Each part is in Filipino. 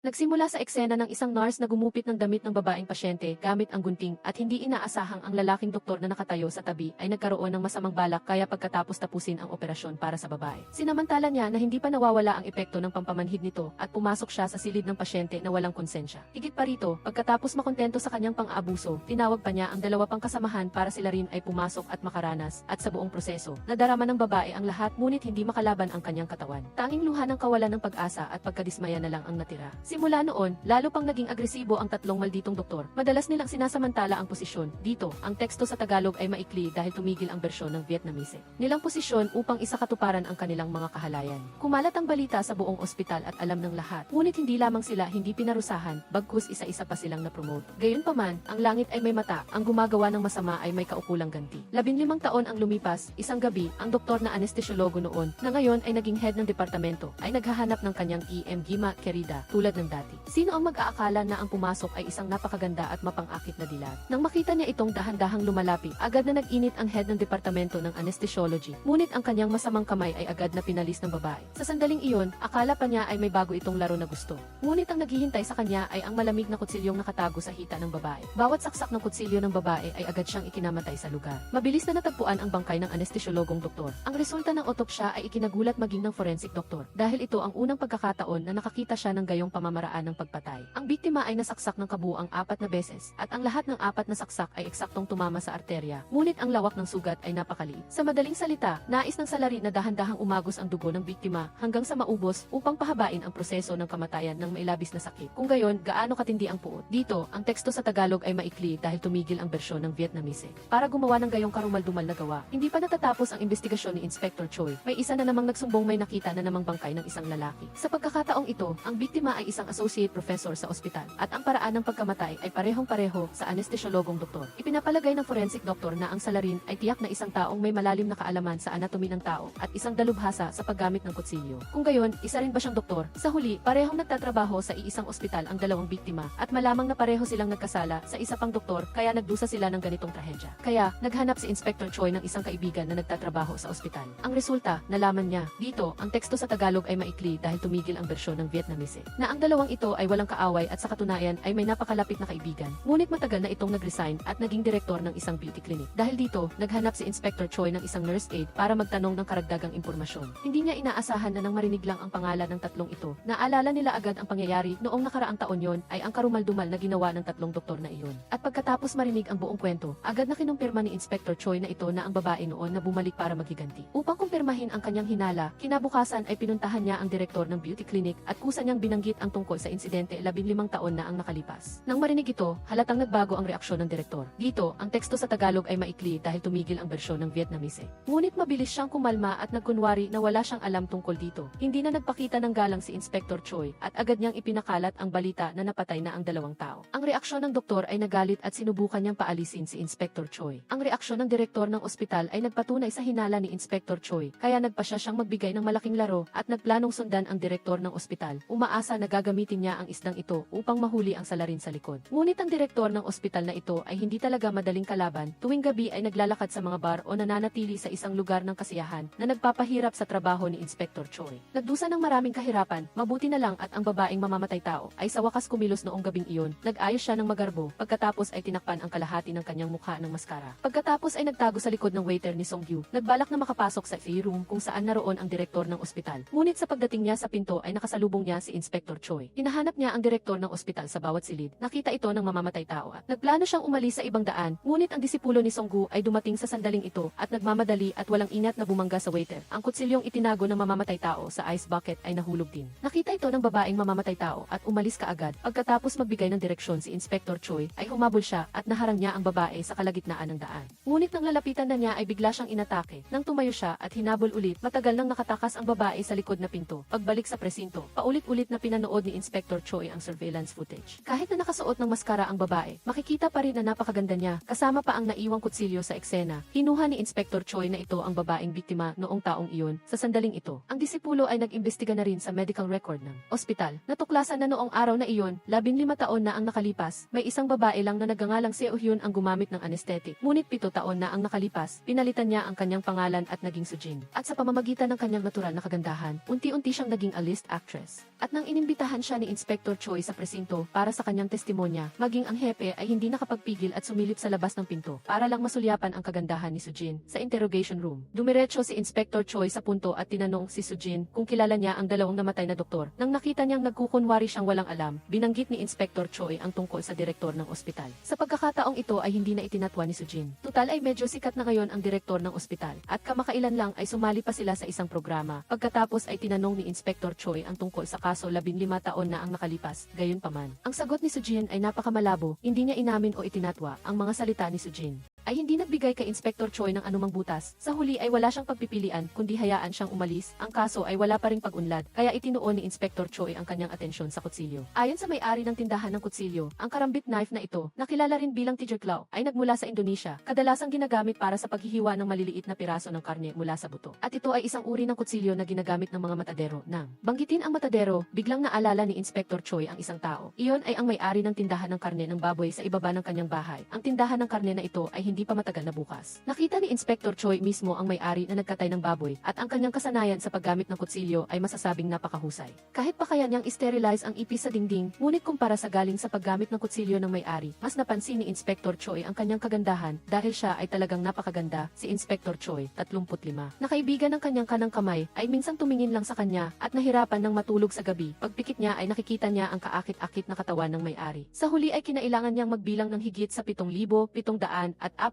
Nagsimula sa eksena ng isang nurse na gumupit ng damit ng babaeng pasyente gamit ang gunting at hindi inaasahang ang lalaking doktor na nakatayo sa tabi ay nagkaroon ng masamang balak kaya pagkatapos tapusin ang operasyon para sa babae. Sinamantala niya na hindi pa nawawala ang epekto ng pampamanhid nito at pumasok siya sa silid ng pasyente na walang konsensya. Higit pa rito, pagkatapos makontento sa kanyang pang-aabuso, tinawag pa niya ang dalawa pang kasamahan para sila rin ay pumasok at makaranas at sa buong proseso, nadarama ng babae ang lahat ngunit hindi makalaban ang kanyang katawan. Tanging luha ng kawalan ng pag-asa at pagkadismaya na lang ang natira. Simula noon, lalo pang naging agresibo ang tatlong malditong doktor. Madalas nilang sinasamantala ang posisyon. Dito, ang teksto sa Tagalog ay maikli dahil tumigil ang bersyon ng Vietnamese nilang posisyon upang isakatuparan ang kanilang mga kahalayan. Kumalat ang balita sa buong ospital at alam ng lahat. Ngunit hindi lamang sila hindi pinarusahan, bagkus isa-isa pa silang na-promote. Gayunpaman, ang langit ay may mata, ang gumagawa ng masama ay may kaukulang ganti. 15 taon ang lumipas, isang gabi, ang doktor na anestesyologo noon, na ngayon ay naging head ng departamento, ay naghahanap ng kanyang EM Gima Querida, tulad ng dati. Sino ang mag-aakala na ang pumasok ay isang napakaganda at mapangakit na dilat? Nang makita niya itong dahan-dahang lumalapit, agad na nag-init ang head ng departamento ng anesthesiology. Ngunit ang kanyang masamang kamay ay agad na pinalis ng babae. Sa sandaling iyon, akala pa niya ay may bago itong laro na gusto. Ngunit ang naghihintay sa kanya ay ang malamig na kutsilyong nakatago sa hita ng babae. Bawat saksak ng kutsilyo ng babae ay agad siyang ikinamatay sa lugar. Mabilis na natagpuan ang bangkay ng anestesyologong doktor. Ang resulta ng otopsya ay ikinagulat maging ng forensic doktor dahil ito ang unang pagkakataon na nakakita siya ng gayong pamamaraan ng pagpatay. Ang biktima ay nasaksak ng kabuuang 4 na beses at ang lahat ng 4 na saksak ay eksaktong tumama sa arterya. Ngunit ang lawak ng sugat ay napakaliit. Sa madaling salita, nais ng salari na dahan-dahang umagos ang dugo ng biktima hanggang sa maubos upang pahabain ang proseso ng kamatayan ng mailabis na sakit. Kung gayon, gaano katindi ang puot? Dito, ang teksto sa Tagalog ay maikli dahil tumigil ang bersyon ng Vietnamese. Para gumawa ng gayong karumal-dumal na gawa, hindi pa natatapos ang investigasyon ni Inspector Choi. May isa na namang nagsumbong may nakita na namang bangkay ng isang lalaki. Sa pagkakataong ito, ang biktima ay isang associate professor sa ospital at ang paraan ng pagkamatay ay parehong-pareho sa anestesyologong doktor. Ipinapalagay ng forensic doctor na ang salarin ay tiyak na isang taong may malalim na kaalaman sa anatomy ng tao at isang dalubhasa sa paggamit ng kutsilyo. Kung gayon, isa rin ba siyang doktor? Sa huli, parehong nagtatrabaho sa iisang ospital ang dalawang biktima at malamang na pareho silang nagkasala sa isa pang doktor kaya nagdusa sila ng ganitong trahedya. Kaya, naghanap si Inspector Choi ng isang kaibigan na nagtatrabaho sa ospital. Ang resulta, nalaman niya. Dito, ang teksto sa Tagalog ay maikli dahil tumigil ang bersyon ng Vietnamese na ang dalawang ito ay walang kaaway at sa katunayan ay may napakalapit na kaibigan. Ngunit matagal na itong nag-resign at naging direktor ng isang beauty clinic. Dahil dito, naghanap si Inspector Choi ng isang nurse aide para magtanong ng karagdagang impormasyon. Hindi niya inaasahan na nang marinig lang ang pangalan ng tatlong ito, naalala nila agad ang pangyayari noong nakaraang taon yon ay ang karumal-dumal na ginawa ng tatlong doktor na iyon. At pagkatapos marinig ang buong kwento, agad na kinumpirma ni Inspector Choi na ito na ang babae noon na bumalik para maghiganti. Upang kumpirmahin ang kanyang hinala, kinabukasan ay pinuntahan niya ang direktor ng beauty clinic at kusa niyang binanggit ang tungkol sa insidente 15 taon na ang nakalipas. Nang marinig ito, halatang nagbago ang reaksyon ng direktor. Dito, ang teksto sa Tagalog ay maikli dahil tumigil ang bersyon ng Vietnamese. Ngunit mabilis siyang kumalma at nagkunwari na wala siyang alam tungkol dito. Hindi na nagpakita ng galang si Inspector Choi at agad niyang ipinakalat ang balita na napatay na ang dalawang tao. Ang reaksyon ng doktor ay nagalit at sinubukan niyang paalisin si Inspector Choi. Ang reaksyon ng direktor ng ospital ay nagpatunay sa hinala ni Inspector Choi, kaya nagpasya siyang magbigay ng malaking laro at nagplanong sundan ang direktor ng ospital. Umaasa na gagamitin niya ang isdang ito upang mahuli ang salarin sa likod. Ngunit ang direktor ng ospital na ito ay hindi talaga madaling kalaban. Tuwing gabi ay naglalakad sa mga bar o nananatili sa isang lugar ng kasiyahan na nagpapahirap sa trabaho ni Inspector Choi. Nagdusa ng maraming kahirapan, mabuti na lang at ang babaeng mamamatay tao ay sa wakas kumilos noong gabing iyon. Nag-ayos siya ng magarbo, pagkatapos ay tinakpan ang kalahati ng kanyang mukha ng maskara. Pagkatapos ay nagtago sa likod ng waiter ni Song Gyu. Nagbalak na makapasok sa room kung saan naroon ang direktor ng ospital. Ngunit sa pagdating niya sa pinto ay nakasalubong niya si Inspector Choi. Hinahanap niya ang direktor ng ospital sa bawat silid. Nakita ito ng mamamatay tao at nagplano siyang umalis sa ibang daan. Ngunit ang disipulo ni Song Gyu ay dumating sa sandaling ito at nagmamadali at walang ingat na bumangga sa waiter. Ang kutsilyong itinago ng mamamatay tao sa ice bucket ay nahulog din. Nakita ito ng babaeng mamamatay tao at umalis kaagad. Pagkatapos magbigay ng direksyon si Inspector Choi ay humabol siya at naharang niya ang babae sa kalagitnaan ng daan. Ngunit nang lalapitan na niya ay bigla siyang inatake. Nang tumayo siya at hinabol ulit, matagal nang nakatakas ang babae sa likod na pinto. Pagbalik sa presinto, paulit-ulit na pinanood ni Inspector Choi ang surveillance footage. Kahit na nakasuot ng maskara ang babae, makikita pa rin na napakaganda niya, kasama pa ang naiwang kutsilyo sa eksena. Hinuha ni Inspector Choi na ito ang babaeng biktima noong taong iyon. Sa sandaling ito, ang disipulo ay nag-imbestiga na rin sa medical record ng ospital. Natuklasan na noong araw na iyon, 15 taon na ang nakalipas, may isang babae lang na nagngangalang Seo Hyun ang gumamit ng anesthetic. Ngunit 7 taon na ang nakalipas, pinalitan niya ang kanyang pangalan at naging Sujin. At sa pamamagitan ng kanyang natural na kagandahan, unti-unti siyang naging a list actress. At nang inimbitahan Isinamahan siya ni Inspector Choi sa presinto para sa kanyang testimonya, maging ang hepe ay hindi nakapagpigil at sumilip sa labas ng pinto para lang masulyapan ang kagandahan ni Sujin. Sa interrogation room, dumiretso si Inspector Choi sa punto at tinanong si Sujin kung kilala niya ang dalawang namatay na doktor. Nang nakita niyang nagkukunwari siyang walang alam, binanggit ni Inspector Choi ang tungkol sa direktor ng ospital. Sa pagkakataong ito ay hindi na itinatwa ni Sujin. Tutal ay medyo sikat na ngayon ang direktor ng ospital at kamakailan lang ay sumali pa sila sa isang programa. Pagkatapos ay tinanong ni Inspector Choi ang tungkol sa kaso 15 taon na ang nakalipas, gayunpaman. Ang sagot ni Sujin ay napakamalabo, hindi niya inamin o itinatwa ang mga salita ni Sujin ay hindi nagbigay kay Inspector Choi ng anumang butas. Sa huli ay wala siyang pagpipilian kundi hayaan siyang umalis. Ang kaso ay wala pa ring pag-unlad, kaya itinuon ni Inspector Choi ang kanyang atensyon sa kutsilyo. Ayon sa may-ari ng tindahan ng kutsilyo, ang karambit knife na ito, na kilala rin bilang Tiger Claw, ay nagmula sa Indonesia, kadalasang ginagamit para sa paghihiwa ng maliliit na piraso ng karne mula sa buto. At ito ay isang uri ng kutsilyo na ginagamit ng mga matadero. Nang banggitin ang matadero, biglang naalala ni Inspector Choi ang isang tao. Iyon ay ang may-ari ng tindahan ng karne ng baboy sa ibaba ng kanyang bahay. Ang tindahan ng karne na ito ay hindi pa matagal na bukas. Nakita ni Inspector Choi mismo ang may-ari na nagkatay ng baboy at ang kanyang kasanayan sa paggamit ng kutsilyo ay masasabing napakahusay. Kahit pa kaya niyang sterilize ang ipis sa dingding, ngunit kumpara sa galing sa paggamit ng kutsilyo ng may-ari, mas napansin ni Inspector Choi ang kanyang kagandahan dahil siya ay talagang napakaganda. Si Inspector Choi, 35, na kaibigan ng kanyang kanang kamay, ay minsang tumingin lang sa kanya at nahirapan ng matulog sa gabi. Pagpikit niya ay nakikita niya ang kaakit-akit na katawan ng may-ari. Sa huli ay kinailangan niyang magbilang ng higit sa 7,749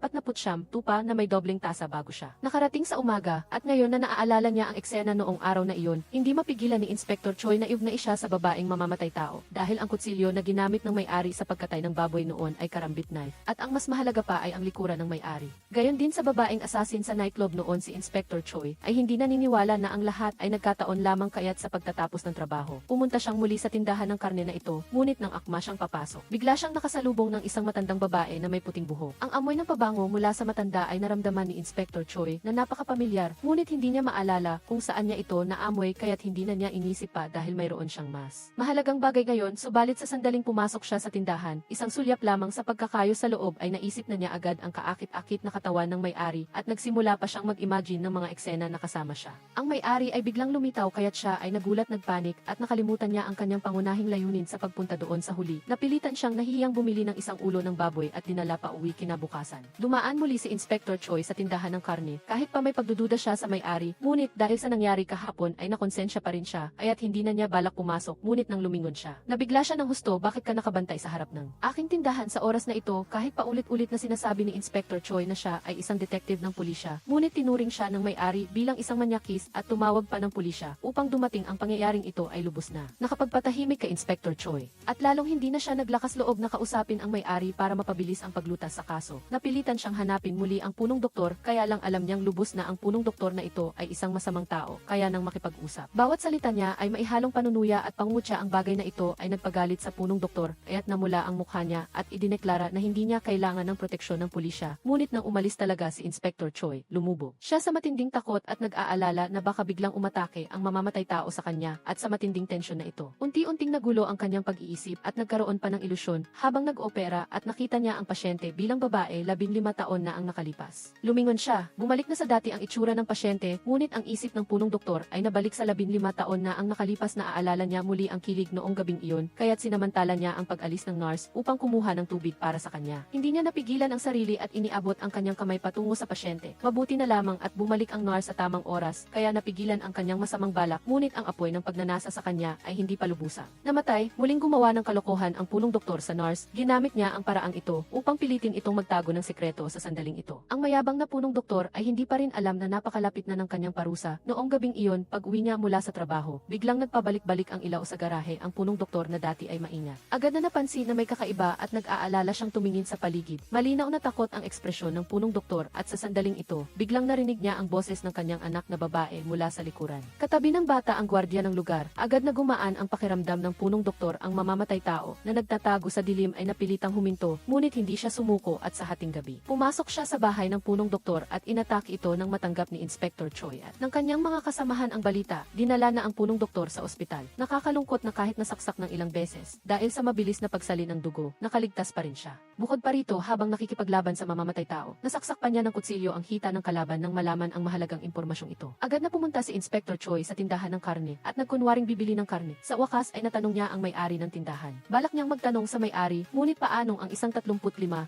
tupa na may dobleng tasa bago siya nakarating sa umaga, at ngayon na naaalala niya ang eksena noong araw na iyon, hindi mapigilan ni Inspector Choi na iugnay siya sa babaeng mamamatay tao dahil ang kutsilyo na ginamit ng may-ari sa pagkatay ng baboy noon ay karambit knife, at ang mas mahalaga pa ay ang likuran ng may-ari. Gayon din sa babaeng assassin sa nightclub noon, si Inspector Choi ay hindi naniniwala na ang lahat ay nagkataon lamang kaya't sa pagtatapos ng trabaho. Pumunta siyang muli sa tindahan ng karne na ito, ngunit nang akma siyang papasok, bigla siyang nakasalubong ng isang matandang babae na may puting buhok. Ang amoy ng pabango mula sa matanda ay naramdaman ni Inspector Choi na napakapamilyar, ngunit hindi niya maalala kung saan niya ito naamoy kaya't hindi na niya inisip pa dahil mayroon siyang mas mahalagang bagay ngayon. Subalit sa sandaling pumasok siya sa tindahan, isang sulyap lamang sa pagkakayo sa loob ay naisip na niya agad ang kaakit-akit na katawan ng may-ari at nagsimula pa siyang mag-imagine ng mga eksena na kasama siya. Ang may-ari ay biglang lumitaw kaya't siya ay nagulat, nagpanik at nakalimutan niya ang kanyang pangunahing layunin sa pagpunta doon. Sa huli, napilitan siyang nahihiyang bumili ng isang ulo ng baboy at dinala pa uwi kinabukasan. Dumaan muli si Inspector Choi sa tindahan ng karne, kahit pa may pagdududa siya sa may-ari, ngunit dahil sa nangyari kahapon ay nakonsensya pa rin siya, aya't hindi na niya balak pumasok, ngunit nang lumingon siya, nabigla siya ng husto. Bakit ka nakabantay sa harap ng aking tindahan sa oras na ito? Kahit pa ulit-ulit na sinasabi ni Inspector Choi na siya ay isang detective ng pulisya, ngunit tinuring siya ng may-ari bilang isang manyakis at tumawag pa ng pulisya upang dumating ang pangyayaring ito ay lubos na nakapagpatahimik kay Inspector Choi, at lalong hindi na siya naglakas loob na kausapin ang may-ari para mapabilis ang paglutas sa kaso. Napilitan siyang hanapin muli ang punong doktor, kaya lang alam niyang lubos na ang punong doktor na ito ay isang masamang tao, kaya nang makipag-usap. Bawat salita niya ay maihalong panunuya at pangungutya. Ang bagay na ito ay nagpagalit sa punong doktor, kaya't namula ang mukha niya at idineklara na hindi niya kailangan ng proteksyon ng pulisya. Ngunit nang umalis talaga si Inspector Choi, lumubo siya sa matinding takot at nag-aalala na baka biglang umatake ang mamamatay tao sa kanya, at sa matinding tensyon na ito, unti-unting nagulo ang kanyang pag-iisip at nagkaroon pa ng ilusyon habang nag-opera at nakita niya ang pasyente bilang babae 15 taon na ang nakalipas. Lumingon siya, bumalik na sa dati ang itsura ng pasyente, ngunit ang isip ng punong doktor ay nabalik sa 15 taon na ang nakalipas. Na aalala niya muli ang kilig noong gabing iyon, kaya't sinamantala niya ang pag-alis ng nurse upang kumuha ng tubig para sa kanya. Hindi niya napigilan ang sarili at iniabot ang kanyang kamay patungo sa pasyente. Mabuti na lamang at bumalik ang nurse sa tamang oras, kaya napigilan ang kanyang masamang balak, ngunit ang apoy ng pagnanasa sa kanya ay hindi pa lubusang namatay. Muling gumawa ng kalokohan ang punong doktor sa nurse. Ginamit niya ang paraang ito upang pilitin itong magtago ng sekreto sa sandaling ito. Ang mayabang na punong doktor ay hindi pa rin alam na napakalapit na ng kanyang parusa. Noong gabing iyon, pag-uwi niya mula sa trabaho, biglang nagpabalik-balik ang ilaw sa garahe ang punong doktor na dati ay maingat. Agad na napansin na may kakaiba at nag-aalala siyang tumingin sa paligid. Malinaw na takot ang ekspresyon ng punong doktor, at sa sandaling ito, biglang narinig niya ang boses ng kanyang anak na babae mula sa likuran. Katabi ng bata ang gwardiya ng lugar. Agad na gumaan ang pakiramdam ng punong doktor. Ang mamamatay tao na nagtatago sa dilim ay napilitang huminto, ngunit hindi siya sumuko, at sa hating gabi gabi. Pumasok siya sa bahay ng punong doktor at inatake ito nang matanggap ni Inspector Choi at ng kanyang mga kasamahan ang balita, dinala na ang punong doktor sa ospital. Nakakalungkot na kahit nasaksak ng ilang beses, dahil sa mabilis na pagsalin ng dugo, nakaligtas pa rin siya. Bukod pa rito, habang nakikipaglaban sa mamamatay tao, nasaksak pa niya ng kutsilyo ang hita ng kalaban nang malaman ang mahalagang impormasyong ito. Agad na pumunta si Inspector Choi sa tindahan ng karne at nagkunwaring bibili ng karne. Sa wakas ay natanong niya ang may-ari ng tindahan. Balak niyang magtanong sa may-ari, ngunit paanong ang isang 35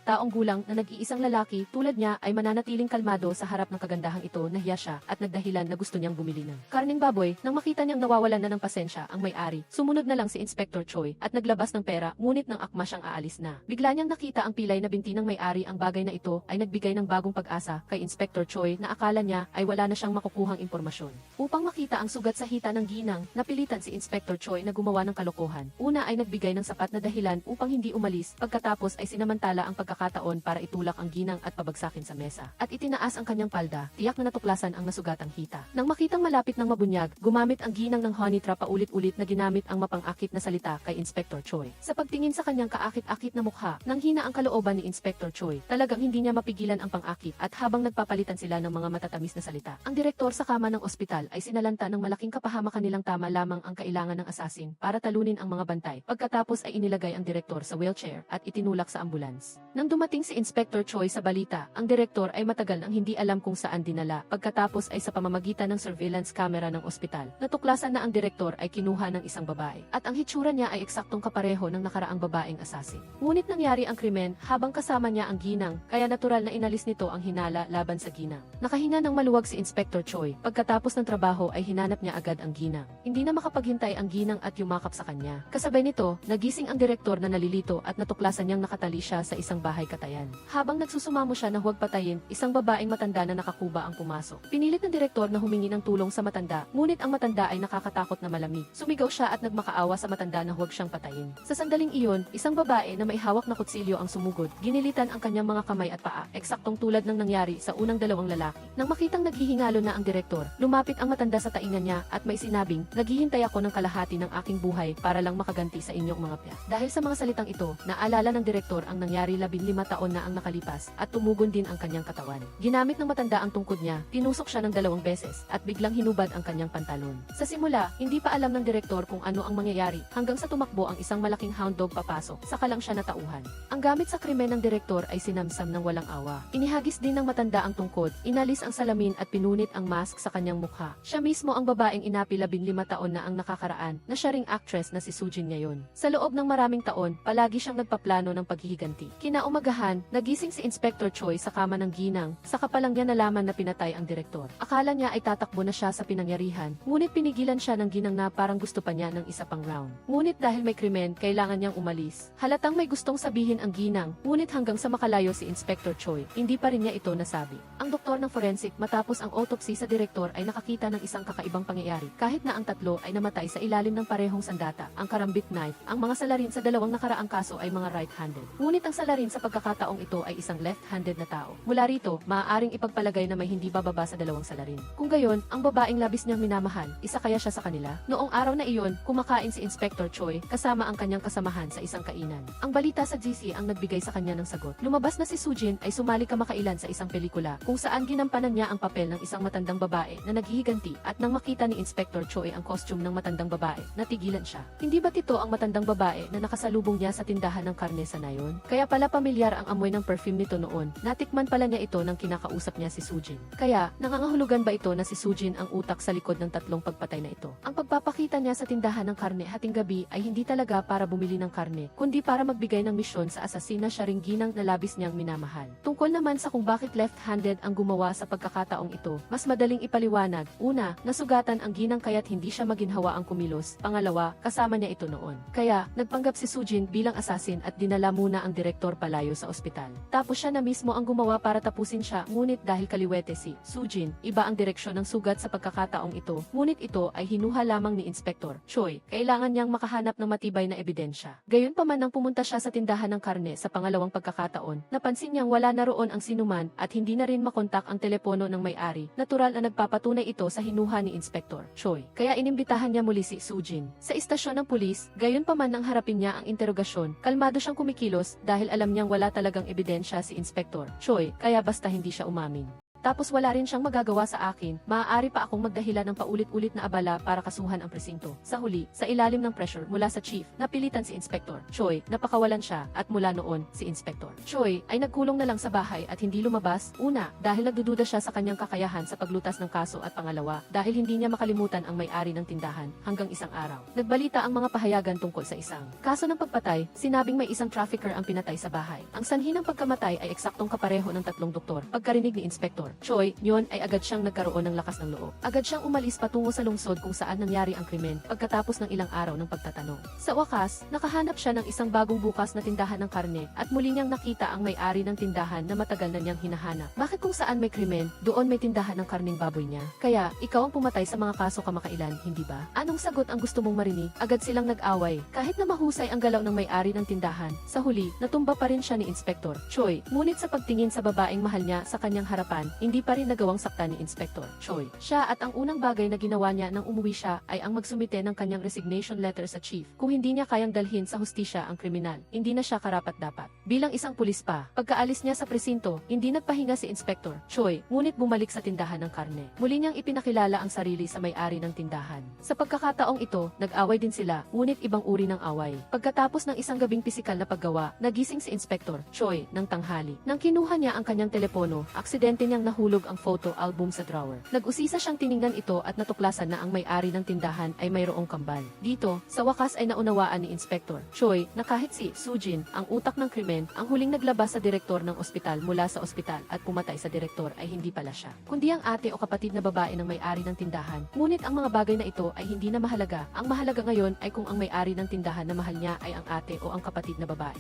taong gulang na nag-iisang lalaki tulad niya ay mananatiling kalmado sa harap ng kagandahang ito. Nahiya siya at nagdahilan na gusto niyang bumili ng karneng baboy. Nang makita niyang nawawalan na ng pasensya ang may-ari, sumunod na lang si Inspector Choi at naglabas ng pera, ngunit nang akma siyang aalis na. Bigla niyang nakita ang pilay na binti ng may-ari. Ang bagay na ito ay nagbigay ng bagong pag-asa kay Inspector Choi na akala niya ay wala na siyang makukuhang impormasyon. Upang makita ang sugat sa hita ng ginang, napilitan si Inspector Choi na gumawa ng kalokohan. Una ay nagbigay ng sapat na dahilan upang hindi umalis, pagkatapos ay sinamantala ang pagkakataon para itulak ang ginang at pabagsakin sa mesa. At itinaas ang kanyang palda, tiyak na natuklasan ang nasugatang hita. Nang makitang malapit ng mabunyag, gumamit ang ginang ng honey trap paulit-ulit na ginamit ang mapang-akit na salita kay Inspector Choi. Sa pagtingin sa kanyang kaakit-akit na mukha, nang hina ang kalooban ni Inspector Choi, talagang hindi niya mapigilan ang pang-akit at habang nagpapalitan sila ng mga matatamis na salita, ang direktor sa kama ng ospital ay sinalanta ng malaking kapahamakan nilang tama lamang ang kailangan ng asasin para talunin ang mga bantay. Pagkatapos ay inilagay ang direktor sa wheelchair at itinulak sa ambulans. Nang dumating si Inspector Choi sa balita, ang direktor ay matagal nang hindi alam kung saan dinala. Pagkatapos ay sa pamamagitan ng surveillance camera ng ospital, natuklasan na ang direktor ay kinuha ng isang babae at ang hitsura niya ay eksaktong kapareho ng nakaraang babaeng asasin. Ngunit nangyari ang krimen habang kasama niya ang ginang, kaya natural na inalis nito ang hinala laban sa ginang. Nakahinga ng maluwag si Inspector Choi. Pagkatapos ng trabaho ay hinanap niya agad ang ginang. Hindi na makapaghintay ang ginang at yumakap sa kanya. Kasabay nito, nagising ang direktor na nalilito at natuklasan niyang nakatali siya sa isang bahay katayan. Habang nagsusumamo siya na huwag patayin, isang babaeng matanda na nakakuba ang pumasok. Pinilit ng direktor na humingi ng tulong sa matanda, ngunit ang matanda ay nakakatakot na malamig. Sumigaw siya at nagmakaawa sa matanda na huwag siyang patayin. Sa sandaling iyon, isang babae na may hawak na kutsilyo ang sumugod. Ginilitan ang kanyang mga kamay at paa, eksaktong tulad ng nangyari sa unang dalawang lalaki. Nang makitang naghihingalo na ang direktor, lumapit ang matanda sa taingan niya at may sinabing, naghihintay ako ng kalahati ng aking buhay para lang makaganti sa inyong mga pya. Dahil sa mga salitang ito, naalala ng direktor ang nangyari 15 taon na ang nakalipas at tumugon din ang kanyang katawan. Ginamit ng matanda ang tungkod niya, tinusok siya ng 2 beses at biglang hinubad ang kanyang pantalon. Sa simula, hindi pa alam ng direktor kung ano ang mangyayari hanggang sa tumakbo ang isang malaking hound dog papasok, saka lang siya natauhan. Ang gamit sa krimen ng direktor ay sinamsam ng walang awa. Inihagis din ng matanda ang tungkod, inalis ang salamin at pinunit ang mask sa kanyang mukha. Siya mismo ang babaeng inapi 15 taon na ang nakakaraan na siya ring actress na si Sujin ngayon. Sa loob ng maraming taon, palagi siyang nagpaplano ng paghihiganti. Kinaumagahan, nagising si Inspector Choi sa kama ng ginang, saka pa lang niya nalaman na pinatay ang direktor. Akala niya ay tatakbo na siya sa pinangyarihan, ngunit pinigilan siya ng ginang na parang gusto pa niya ng isa pang round. Ngunit dahil may krimen, kailangan niyang umalis. Halatang may gustong sabihin ang ginang, ngunit hanggang sa makalayo si Inspector Choi, hindi pa rin niya ito nasabi. Ang doktor ng forensic matapos ang autopsy sa direktor ay nakakita ng isang kakaibang pangyayari. Kahit na ang tatlo ay namatay sa ilalim ng parehong sandata, ang karambit knife, ang mga salarin sa dalawang nakaraang kaso ay mga right-handed. Ngunit ang salarin sa pagkakataong ito ay isang left-handed na tao. Mula rito, maaaring ipagpalagay na may hindi bababa sa dalawang salarin. Kung gayon, ang babaeng labis niyang minamahal, isa kaya siya sa kanila? Noong araw na iyon, kumakain si Inspector Choi kasama ang kanyang kasamahan sa isang kainan. Ang balita sa GC ang nagbigay sa kanya ng sagot. Lumabas na si Sujin ay sumali kamakailan sa isang pelikula kung saan ginampanan niya ang papel ng isang matandang babae na naghihiganti at nang makita ni Inspector Choi ang costume ng matandang babae, natigilan siya. Hindi ba ito ang matandang babae na nakasalubong niya sa tindahan ng karne sa nayon? Kaya pala pamilyar ang amoy ng perfume nito noon. Natikman pala niya ito nang kinakausap niya si Sujin. Kaya, nangangahulugan ba ito na si Sujin ang utak sa likod ng tatlong pagpatay na ito? Ang pagpapakita niya sa tindahan ng karne hating gabi ay hindi talaga para bumili ng karne, kundi para magbigay ng misyon sa asasina siya ring ginang na labis niyang minamahal. Tungkol naman sa kung bakit left-handed ang gumawa sa pagkakataong ito, mas madaling ipaliwanag. Una, nasugatan ang ginang kaya't hindi siya maginhawa ang kumilos. Pangalawa, kasama niya ito noon. Kaya, nagpanggap si Sujin bilang asasin at dinala muna ang direktor palayo sa ospital. Tapos siya na mismo ang gumawa para tapusin siya, ngunit dahil kaliwete si Sujin, iba ang direksyon ng sugat sa pagkakataong ito, ngunit ito ay hinuha lamang ni Inspector Choi. Kailangan niyang makahanap ng matibay na ebidensya. Gayunpaman nang pumunta siya sa tindahan ng karne sa pangalawang pagkakataon, napansin niyang wala na roon ang sinuman at hindi na rin makontak ang telepono ng may-ari. Natural na nagpapatunay ito sa hinuha ni Inspector Choi. Kaya inimbitahan niya muli si Sujin sa istasyon ng pulis. Gayunpaman nang harapin niya ang interogasyon, kalmado siyang kumikilos dahil alam niyang wala talagang ebidensya ebidensya si Inspector Choi, kaya basta hindi siya umamin. Tapos wala rin siyang magagawa sa akin, maaari pa akong magdahilan ng paulit-ulit na abala para kasuhan ang presinto. Sa huli, sa ilalim ng pressure mula sa chief, napilitan si Inspector Choi, napakawalan siya, at mula noon, si Inspector Choi ay nagkulong na lang sa bahay at hindi lumabas. Una, dahil nagdududa siya sa kanyang kakayahan sa paglutas ng kaso, at pangalawa, dahil hindi niya makalimutan ang may-ari ng tindahan hanggang isang araw. Nagbalita ang mga pahayagan tungkol sa isang kaso ng pagpatay, sinabing may isang trafficker ang pinatay sa bahay. Ang sanhi ng pagkamatay ay eksaktong kapareho ng 3 doktor. Pagkarinig ni Inspector Choi, yun ay agad siyang nagkaroon ng lakas ng loob. Agad siyang umalis patungo sa lungsod kung saan nangyari ang krimen pagkatapos ng ilang araw ng pagtatanong. Sa wakas, nakahanap siya ng isang bagong bukas na tindahan ng karne at muli niyang nakita ang may-ari ng tindahan na matagal na niyang hinahanap. Bakit kung saan may krimen, doon may tindahan ng karning baboy niya? Kaya, ikaw ang pumatay sa mga kaso kamakailan, hindi ba? Anong sagot ang gusto mong marinig? Agad silang nag-away. Kahit na mahusay ang galaw ng may-ari ng tindahan, sa huli, natumba pa rin siya ni Inspector Choi. Ngunit sa pagtingin sa babaeng mahal niya sa kanyang harapan, hindi pa rin nagawang saktan ni Inspector Choi. Siya at ang unang bagay na ginawa niya nang umuwi siya ay ang magsumite ng kanyang resignation letter sa chief. Kung hindi niya kayang dalhin sa hustisya ang kriminal, hindi na siya karapat-dapat. Bilang isang pulis pa, pagkaalis niya sa presinto, hindi nagpahinga si Inspector Choi, ngunit bumalik sa tindahan ng karne. Muli niyang ipinakilala ang sarili sa may-ari ng tindahan. Sa pagkakataong ito, nag-away din sila, ngunit ibang uri ng away. Pagkatapos ng isang gabing pisikal na paggawa, nagising si Inspector Choi ng tanghali. Nang kinuha niya ang kanyang telepono, aksidente niyang nahulog ang photo album sa drawer. Nag-usisa siyang tiningnan ito at natuklasan na ang may-ari ng tindahan ay mayroong kambal. Dito, sa wakas ay naunawaan ni Inspector Choi na kahit si Sujin, ang utak ng krimen, ang huling naglabas sa direktor ng ospital mula sa ospital at pumatay sa direktor ay hindi pala siya, kundi ang ate o kapatid na babae ng may-ari ng tindahan. Ngunit ang mga bagay na ito ay hindi na mahalaga. Ang mahalaga ngayon ay kung ang may-ari ng tindahan na mahal niya ay ang ate o ang kapatid na babae.